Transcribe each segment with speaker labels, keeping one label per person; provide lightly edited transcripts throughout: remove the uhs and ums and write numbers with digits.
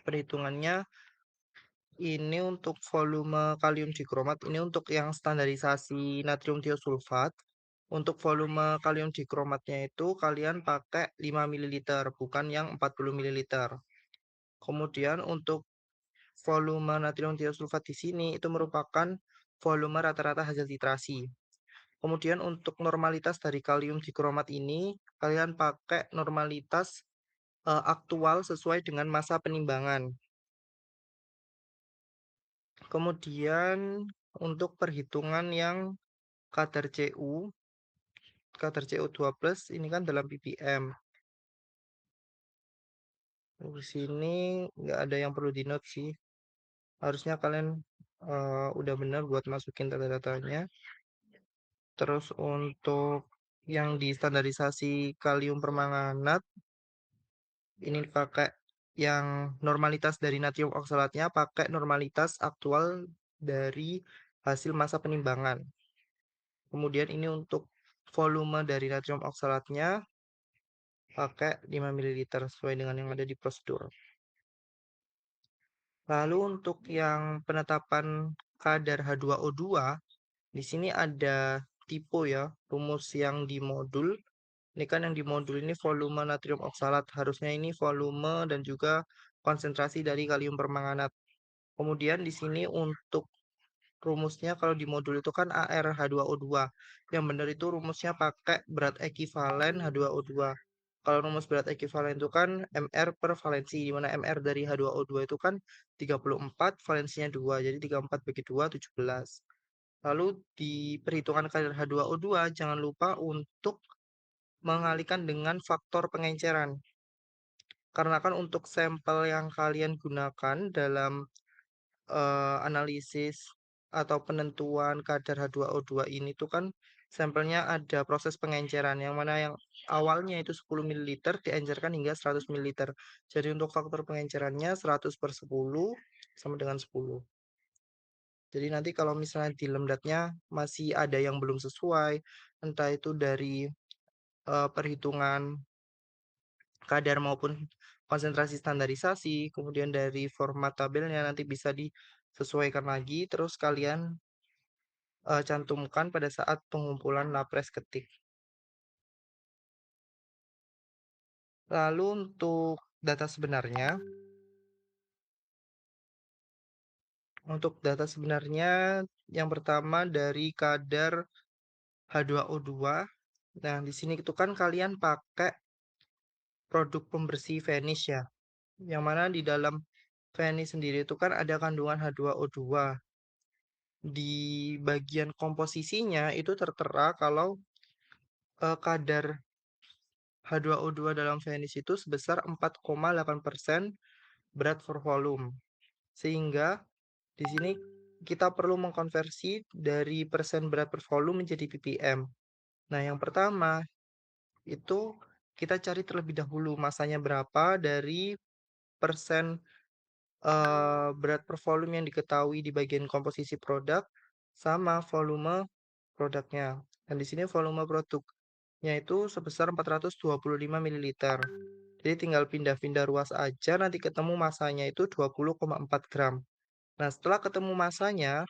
Speaker 1: perhitungannya ini untuk volume kalium dikromat, ini untuk yang standarisasi natrium tiosulfat. Untuk volume kalium dikromatnya itu kalian pakai 5 ml, bukan yang 40 ml. Kemudian untuk volume natrium tiosulfat di sini itu merupakan volume rata-rata hasil titrasi. Kemudian untuk normalitas dari kalium dikromat ini, kalian pakai normalitas aktual sesuai dengan masa penimbangan. Kemudian untuk perhitungan yang kadar CO2+ ini kan dalam ppm. Di sini nggak ada yang perlu di note sih. Harusnya kalian udah benar buat masukin data-datanya. Terus untuk yang di standarisasi kalium permanganat ini pakai yang normalitas dari natrium oksalatnya pakai normalitas aktual dari hasil masa penimbangan. Kemudian ini untuk volume dari natrium oksalatnya pakai 5 ml sesuai dengan yang ada di prosedur. Lalu untuk yang penetapan kadar H2O2, di sini ada tipe ya, rumus yang di modul. Ini kan yang di modul ini volume natrium oksalat, harusnya ini volume dan juga konsentrasi dari kalium permanganat. Kemudian di sini untuk rumusnya kalau di modul itu kan AR H2O2. Yang benar itu rumusnya pakai berat ekivalen H2O2. Kalau rumus berat ekivalen itu kan MR per valensi, di mana MR dari H2O2 itu kan 34, valensinya 2, jadi 34 bagi 2, 17. Lalu di perhitungan kadar H2O2, jangan lupa untuk mengalihkan dengan faktor pengenceran. Karena kan untuk sampel yang kalian gunakan dalam analisis atau penentuan kadar H2O2 ini tuh kan sampelnya ada proses pengenceran yang mana yang awalnya itu 10 ml diencerkan hingga 100 ml. Jadi untuk faktor pengencerannya 100 per 10 sama dengan 10. Jadi nanti kalau misalnya di lemdatnya masih ada yang belum sesuai, entah itu dari perhitungan kadar maupun konsentrasi standarisasi, kemudian dari format tabelnya nanti bisa disesuaikan lagi, terus kalian cantumkan pada saat pengumpulan lapres ketik. Lalu untuk data sebenarnya, yang pertama dari kadar H2O2. Nah, di sini itu kan kalian pakai produk pembersih vanish ya. Yang mana di dalam vanish sendiri itu kan ada kandungan H2O2. Di bagian komposisinya itu tertera kalau kadar H2O2 dalam vanish itu sebesar 4,8% berat per volume. Sehingga di sini kita perlu mengkonversi dari persen berat per volume menjadi ppm. Nah, yang pertama itu kita cari terlebih dahulu masanya berapa dari persen berat per volume yang diketahui di bagian komposisi produk sama volume produknya. Dan di sini volume produknya itu sebesar 425 ml. Jadi tinggal pindah-pindah ruas aja nanti ketemu masanya itu 20,4 gram. Nah, setelah ketemu masanya,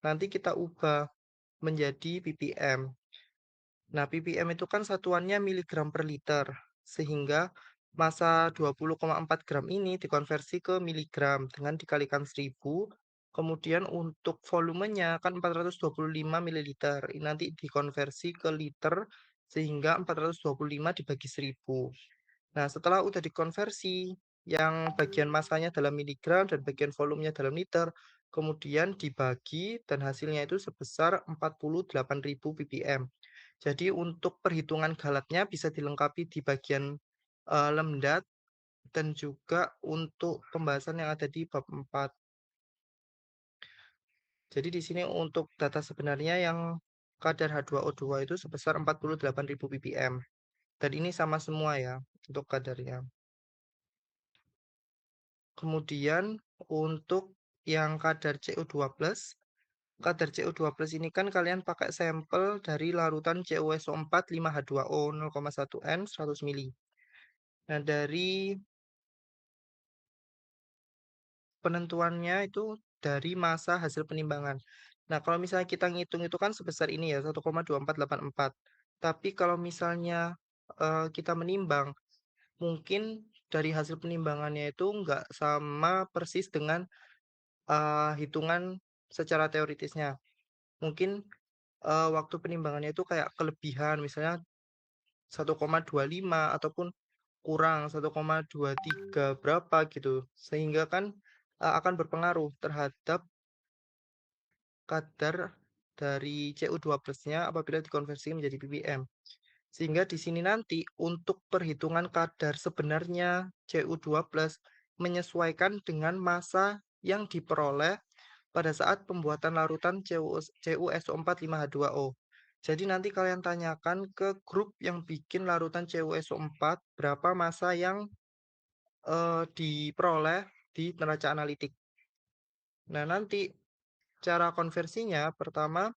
Speaker 1: nanti kita ubah menjadi ppm. Nah, ppm itu kan satuannya miligram per liter, sehingga masa 20,4 gram ini dikonversi ke miligram dengan dikalikan 1000. Kemudian untuk volumenya kan 425 ml. Ini nanti dikonversi ke liter, sehingga 425 dibagi 1000. Nah, setelah udah dikonversi, yang bagian masanya dalam miligram dan bagian volumenya dalam liter, kemudian dibagi dan hasilnya itu sebesar 48.000 ppm. Jadi untuk perhitungan galatnya bisa dilengkapi di bagian lemdat dan juga untuk pembahasan yang ada di bab 4. Jadi di sini untuk data sebenarnya yang kadar H2O2 itu sebesar 48.000 ppm. Dan ini sama semua ya untuk kadarnya. Kemudian untuk yang kadar CO2+ ini kan kalian pakai sampel dari larutan CuSO4 5H2O 0,1 N 100 ml. Nah, dari penentuannya itu dari masa hasil penimbangan. Nah, kalau misalnya kita ngitung itu kan sebesar ini ya, 1,2484. Tapi kalau misalnya kita menimbang, mungkin dari hasil penimbangannya itu nggak sama persis dengan hitungan secara teoritisnya. Mungkin waktu penimbangannya itu kayak kelebihan, misalnya 1,25 ataupun kurang 1,23 berapa gitu. Sehingga kan akan berpengaruh terhadap kadar dari CO2 plusnya apabila dikonversi menjadi ppm. Sehingga di sini nanti untuk perhitungan kadar sebenarnya CO2 plus menyesuaikan dengan massa yang diperoleh pada saat pembuatan larutan CuSO4 5H2O. Jadi nanti kalian tanyakan ke grup yang bikin larutan CuSO4 berapa massa yang diperoleh di neraca analitik. Nah, nanti cara konversinya pertama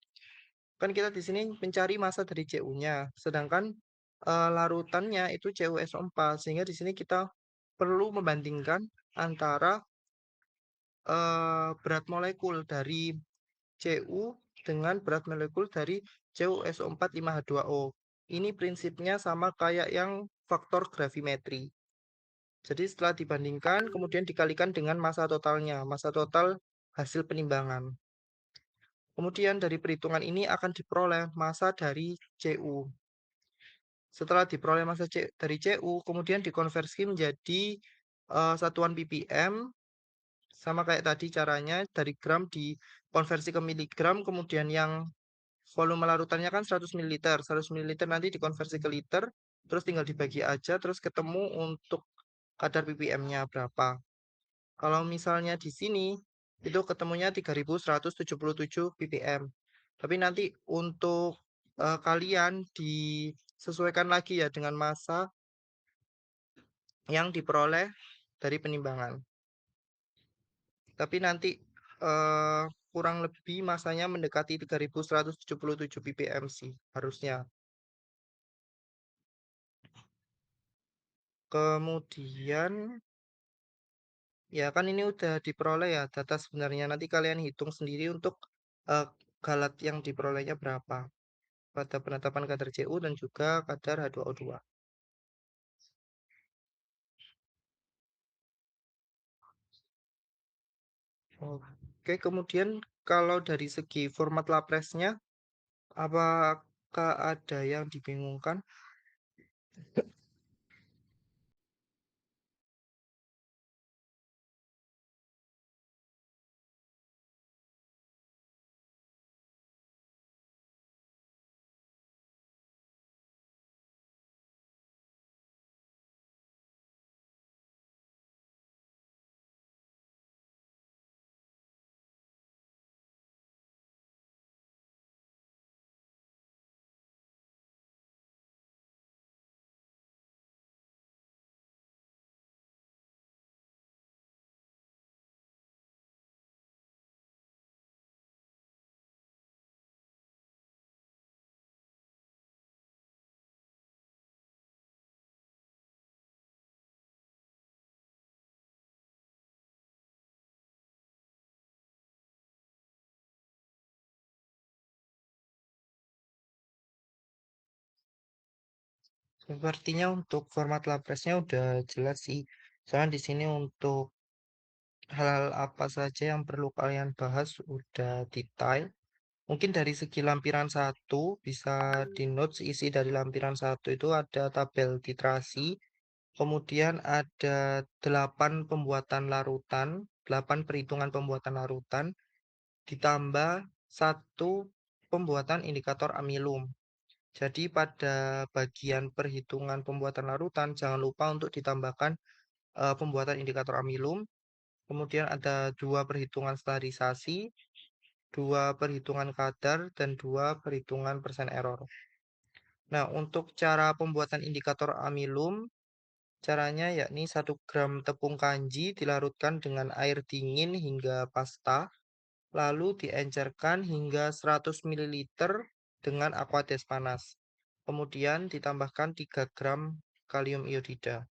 Speaker 1: kan kita di sini mencari massa dari Cu-nya, sedangkan larutannya itu CuSO4 sehingga di sini kita perlu membandingkan antara berat molekul dari Cu dengan berat molekul dari CuSO4 5H2O. Ini prinsipnya sama kayak yang faktor gravimetri. Jadi setelah dibandingkan, kemudian dikalikan dengan massa totalnya, massa total hasil penimbangan. Kemudian dari perhitungan ini akan diperoleh massa dari Cu. Setelah diperoleh massa dari Cu, kemudian dikonversi menjadi satuan ppm, sama kayak tadi caranya, dari gram dikonversi ke miligram, kemudian yang volume larutannya kan 100 ml. 100 ml nanti dikonversi ke liter, terus tinggal dibagi aja, terus ketemu untuk kadar ppm-nya berapa. Kalau misalnya di sini, itu ketemunya 3177 ppm. Tapi nanti untuk kalian disesuaikan lagi ya dengan massa yang diperoleh dari penimbangan. Tapi nanti eh, kurang lebih masanya mendekati 3177 ppm sih harusnya. Kemudian ya kan ini udah diperoleh ya data sebenarnya. Nanti kalian hitung sendiri untuk eh, galat yang diperolehnya berapa pada penetapan kadar Cu dan juga kadar H2O2. Oke, kemudian kalau dari segi format lapresnya, apakah ada yang dibingungkan? Sepertinya untuk format lapresnya udah jelas sih. Soalnya di sini untuk hal-hal apa saja yang perlu kalian bahas udah detail. Mungkin dari segi lampiran satu bisa di notes isi dari lampiran satu itu ada tabel titrasi, kemudian ada 8 pembuatan larutan, 8 perhitungan pembuatan larutan, ditambah satu pembuatan indikator amilum. Jadi pada bagian perhitungan pembuatan larutan jangan lupa untuk ditambahkan pembuatan indikator amilum. Kemudian ada dua perhitungan standarisasi, dua perhitungan kadar, dan dua perhitungan persen error. Nah, untuk cara pembuatan indikator amilum, caranya yakni 1 gram tepung kanji dilarutkan dengan air dingin hingga pasta, lalu diencerkan hingga 100 ml dengan aquades panas. Kemudian ditambahkan 3 gram kalium iodida.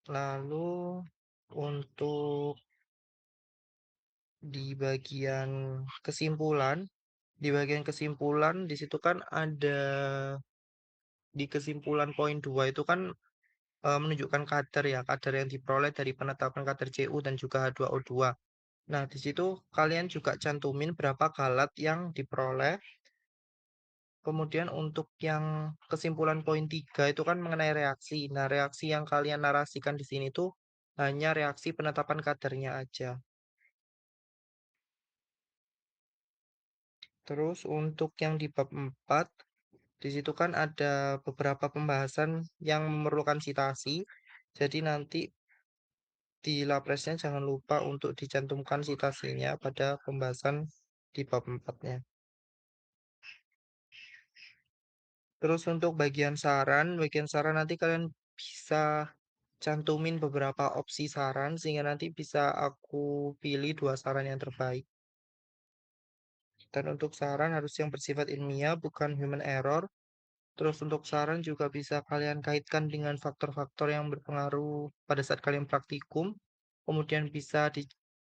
Speaker 1: Lalu untuk di bagian kesimpulan, di situ kan ada di kesimpulan poin 2 itu kan menunjukkan kadar ya, kadar yang diperoleh dari penetapan kadar Cu dan juga H2O2. Nah, di situ kalian juga cantumin berapa galat yang diperoleh. Kemudian untuk yang kesimpulan poin 3 itu kan mengenai reaksi. Nah, reaksi yang kalian narasikan di sini tuh hanya reaksi penetapan kadarnya aja. Terus untuk yang di bab 4, di situ kan ada beberapa pembahasan yang memerlukan citasi. Jadi nanti di lapresnya jangan lupa untuk dicantumkan citasinya pada pembahasan di bab 4-nya. Terus untuk bagian saran nanti kalian bisa cantumin beberapa opsi saran sehingga nanti bisa aku pilih 2 saran yang terbaik. Dan untuk saran harus yang bersifat ilmiah, bukan human error. Terus untuk saran juga bisa kalian kaitkan dengan faktor-faktor yang berpengaruh pada saat kalian praktikum. Kemudian bisa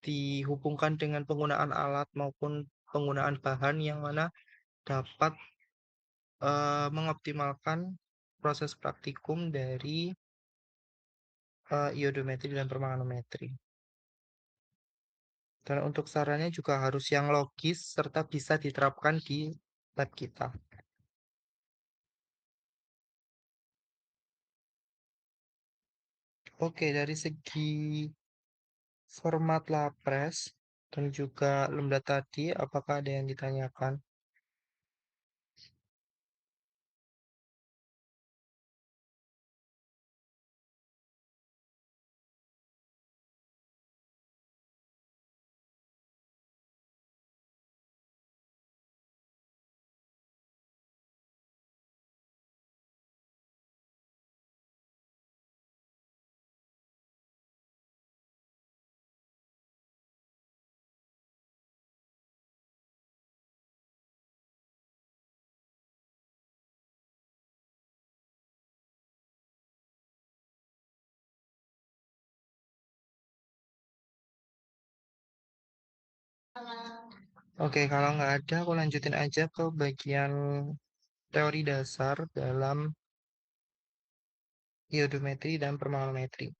Speaker 1: dihubungkan dengan penggunaan alat maupun penggunaan bahan yang mana dapat mengoptimalkan proses praktikum dari iodometri dan permanometri. Dan untuk sarannya juga harus yang logis serta bisa diterapkan di lab kita. Oke, dari segi format lapres dan juga lembda tadi, apakah ada yang ditanyakan? Oke, kalau nggak ada, aku lanjutin aja ke bagian teori dasar dalam iodometri dan permanometri.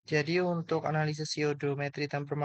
Speaker 1: Jadi untuk analisis iodometri dan